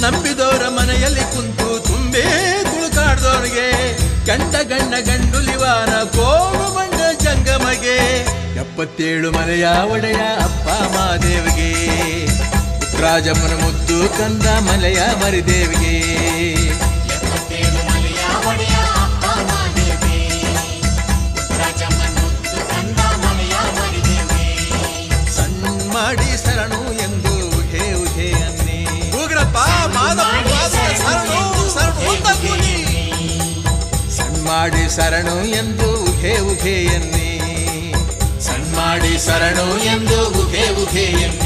ನಂಬಿದವರ ಮನೆಯಲ್ಲಿ ಕುಂತು ತುಂಬೇ ತುಳುಕಾಡ್ದವ್ರಿಗೆ ಗಂಡ ಗಣ್ಣ ಗಂಡುಲಿವಾನ ಕೋಮು ಬಂಡ ಜಂಗಮಗೆ 77 ಮನೆಯ ಒಡೆಯ ಅಪ್ಪ ಮಾದೇವಿಗೆ ರಾಜಮ್ಮನ ಮುದ್ದು ಕಂದ ಮಲೆಯ ಮರಿದೇವಿಗೆ ಸಣ್ಣ ಮಾಡಿ ಶರಣು ಎಂದು ಉಹೆ ಉಹೆ ಅನ್ನಿ ಉಗ್ರಪ್ಪ ಶರಣು ಸಣ್ಣ ಮಾಡಿ ಶರಣು ಎಂದು ಉಹೆ ಉಹೆ ಎನ್ನಿ ಸಣ್ಣ ಮಾಡಿ ಶರಣು ಎಂದು ಉಹೆ ಉಹೆ ಎನ್ನಿ